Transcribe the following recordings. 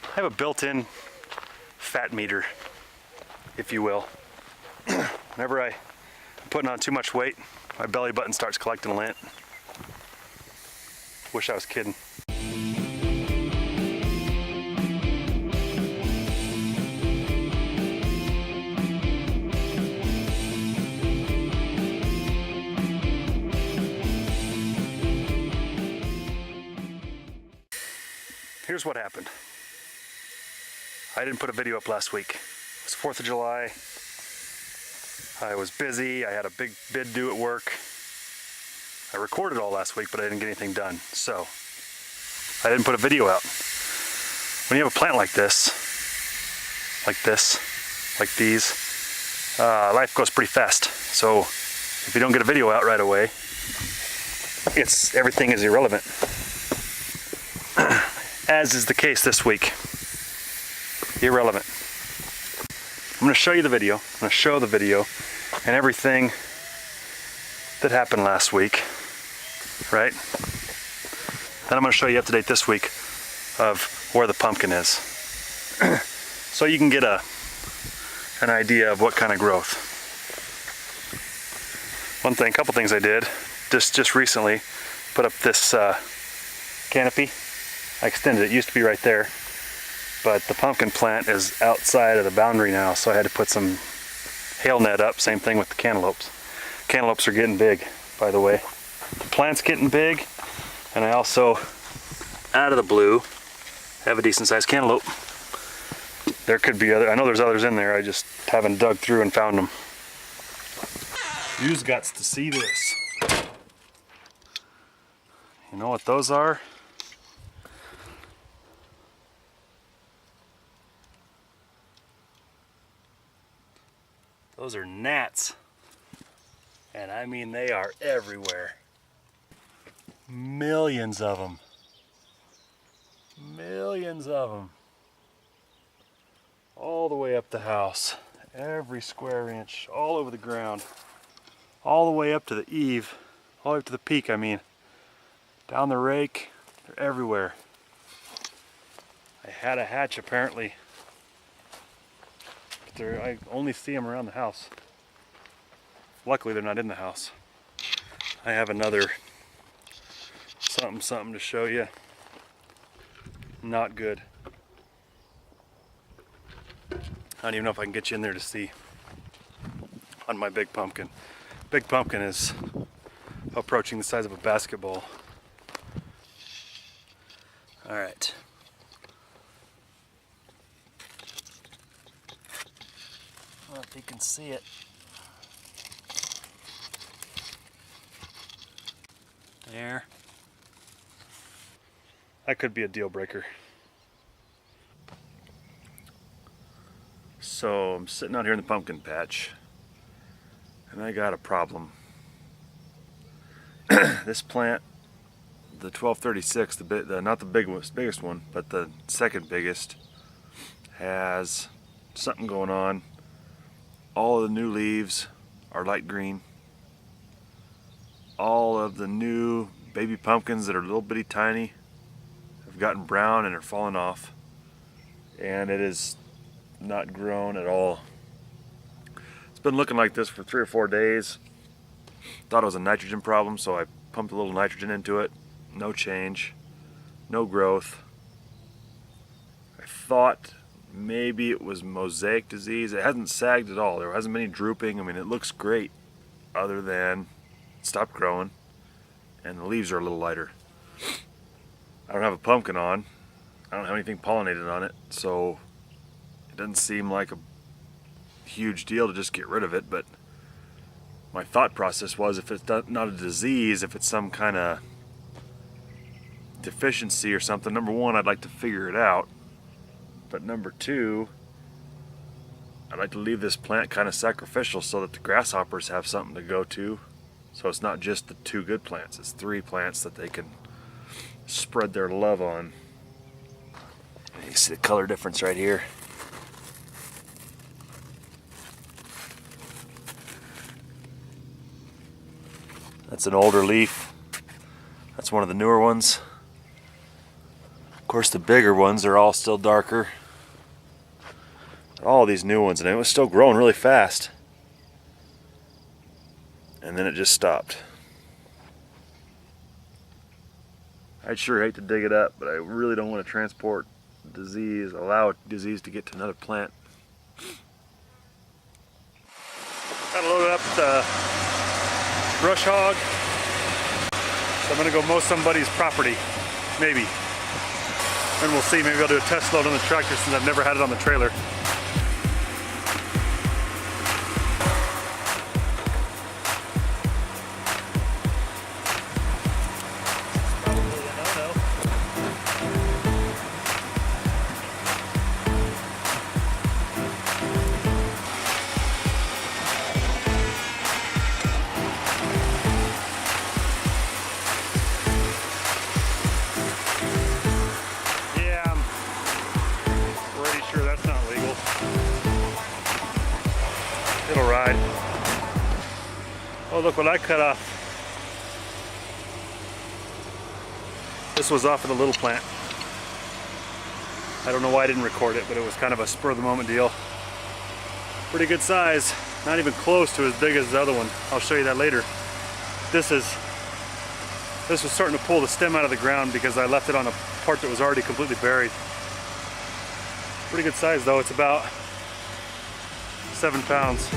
I have a built-in fat meter, if you will. Whenever I'm putting on too much weight, my belly button starts collecting lint. Wish I was kidding. Here's what happened. I didn't put a video up last week. It was 4th of July. I was busy. I had a big bid due at work. I recorded all last week, but I didn't get anything done. So I didn't put a video out. When you have a plant like this, like these, life goes pretty fast. So if you don't get a video out right away, everything is irrelevant. As is the case this week. Irrelevant. I'm going to show you the video. I'm going to show the video and everything that happened last week, right? Then I'm going to show you up to date this week of where the pumpkin is. So you can get an idea of what kind of growth. A couple things I did just recently, put up this canopy. I extended it. It used to be right there, but the pumpkin plant is outside of the boundary now, so I had to put some hail net up. Same thing with the cantaloupes. Cantaloupes are getting big, by the way. The plant's getting big, and I also, out of the blue, have a decent sized cantaloupe. There could be I know there's others in there, I just haven't dug through and found them. You've got to see this. You know what those are? Those are gnats, and I mean they are everywhere. Millions of them. Millions of them. All the way up the house, every square inch, all over the ground, all the way up to the eave, all the way up to the peak, I mean. Down the rake, they're everywhere. I had a hatch apparently. I only see them around the house. Luckily they're not in the house. I have another something to show you. Not good. I don't even know if I can get you in there to see on my big pumpkin. Big pumpkin is approaching the size of a basketball. All right. I don't know if you can see it. There. That could be a deal breaker. So I'm sitting out here in the pumpkin patch, and I got a problem. This plant, the 1236, not the biggest one, but the second biggest, has something going on. All of the new leaves are light green. All of the new baby pumpkins that are little bitty tiny have gotten brown and are falling off. And it is not grown at all. It's been looking like this for 3 or 4 days. Thought it was a nitrogen problem, so I pumped a little nitrogen into it. No change, no growth. I thought maybe it was mosaic disease. It hasn't sagged at all. There hasn't been any drooping. I mean, it looks great, other than it stopped growing and the leaves are a little lighter. I don't have a pumpkin on. I don't have anything pollinated on it, so it doesn't seem like a huge deal to just get rid of it. But my thought process was, if it's not a disease, if it's some kind of deficiency or something, number one, I'd like to figure it out. But number two, I'd like to leave this plant kind of sacrificial so that the grasshoppers have something to go to. So it's not just the 2 good plants, it's 3 plants that they can spread their love on. You see the color difference right here. That's an older leaf. That's one of the newer ones. Of course, the bigger ones are all still darker. All these new ones, and it was still growing really fast. And then it just stopped. I'd sure hate to dig it up, but I really don't want to transport disease, allow disease to get to another plant. Got loaded up the brush hog. So I'm gonna go mow somebody's property, maybe. And we'll see, maybe I'll do a test load on the tractor since I've never had it on the trailer. It'll ride. Oh, look what I cut off. This was off of the little plant. I don't know why I didn't record it, but it was kind of a spur of the moment deal. Pretty good size. Not even close to as big as the other one. I'll show you that later. This was starting to pull the stem out of the ground because I left it on a part that was already completely buried. Pretty good size though. It's about 7 pounds.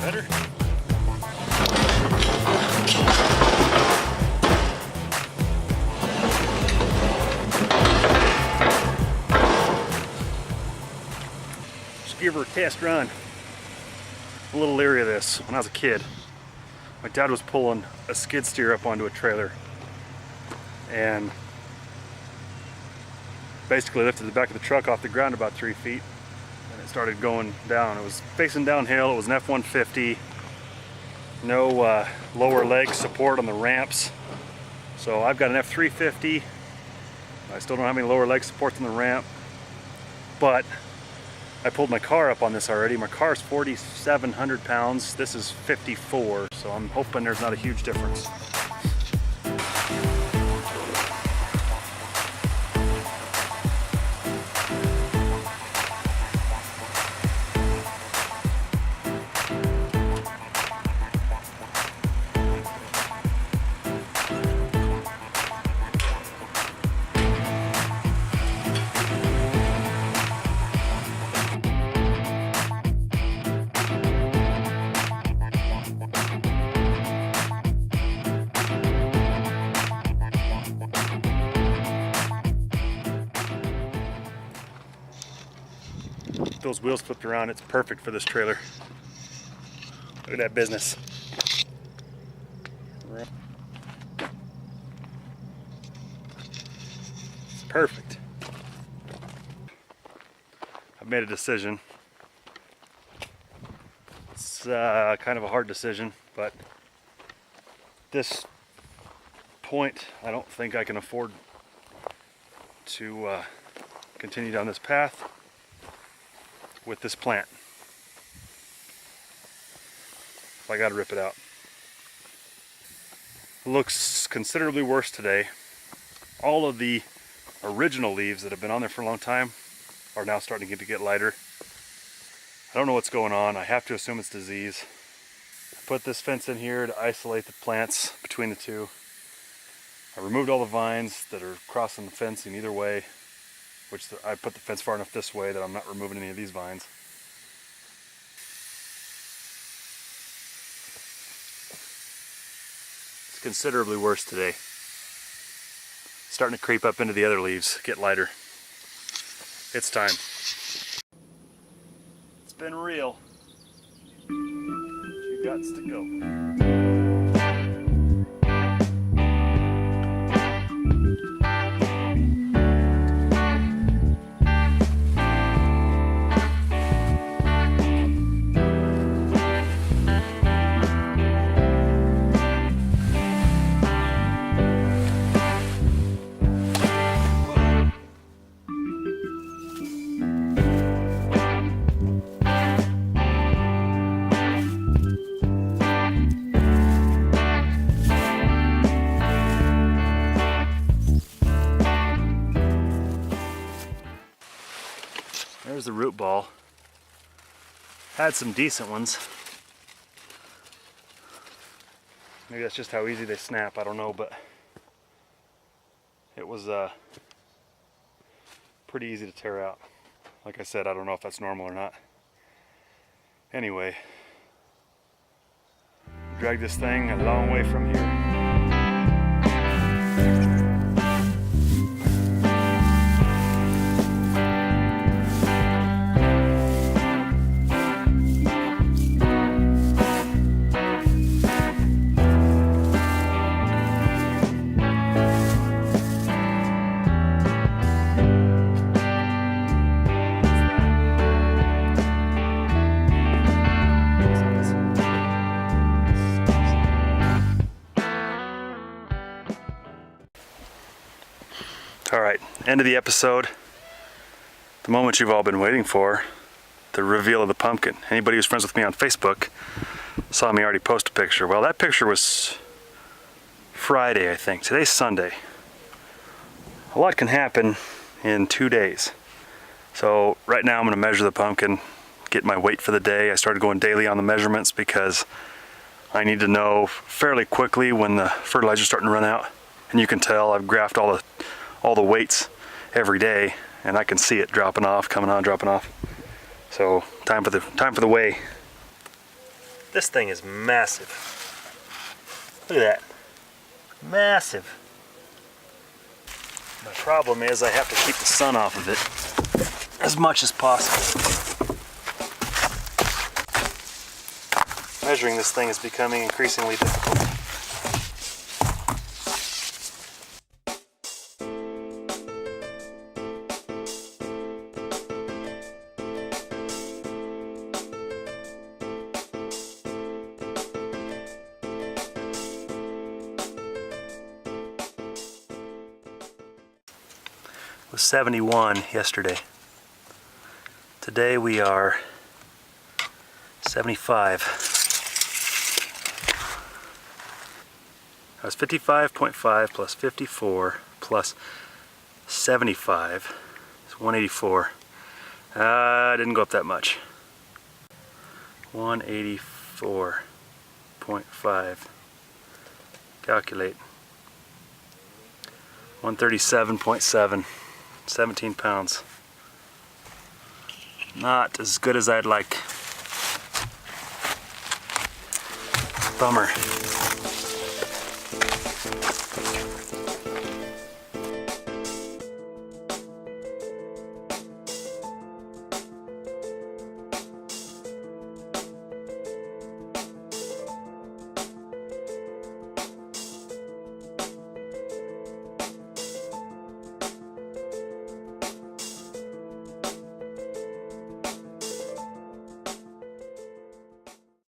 Better? Just give her a test run. I'm a little leery of this. When I was a kid, my dad was pulling a skid steer up onto a trailer and basically lifted the back of the truck off the ground about 3 feet. It started going down. It was facing downhill. It was an F-150. No lower leg support on the ramps. So I've got an F-350. I still don't have any lower leg supports on the ramp. But I pulled my car up on this already. My car is 4,700 pounds. This is 54. So I'm hoping there's not a huge difference. Those wheels flipped around, it's perfect for this trailer. Look at that business. It's perfect. I've made a decision. It's kind of a hard decision, but at this point I don't think I can afford to continue down this path with this plant. I gotta rip it out. It looks considerably worse today. All of the original leaves that have been on there for a long time are now starting to get lighter. I don't know what's going on. I have to assume it's disease. I put this fence in here to isolate the plants between the two. I removed all the vines that are crossing the fence in either way, which I put the fence far enough this way that I'm not removing any of these vines. considerably worse today. Starting to creep up into the other leaves, get lighter. It's time. It's been real. You gots to go. There's the root ball. Had some decent ones. Maybe that's just how easy they snap, I don't know, but it was pretty easy to tear out. Like I said, I don't know if that's normal or not. Anyway, drag this thing a long way from here. Alright, end of the episode. The moment you've all been waiting for. The reveal of the pumpkin. Anybody who's friends with me on Facebook saw me already post a picture. Well, that picture was Friday, I think. Today's Sunday. A lot can happen in 2 days. So right now I'm going to measure the pumpkin, get my weight for the day. I started going daily on the measurements because I need to know fairly quickly when the fertilizer's starting to run out. And you can tell I've graphed all the weights every day, and I can see it dropping off, coming on, dropping off. So time for the weigh. This thing is massive. Look at that, massive. My problem is I have to keep the sun off of it as much as possible. Measuring this thing is becoming increasingly difficult. Was 71 yesterday. Today we are 75. I was 55.5 plus 54 plus 75. It's 184. I didn't go up that much. 184.5. Calculate. 137.7. 17 pounds. Not as good as I'd like. Bummer.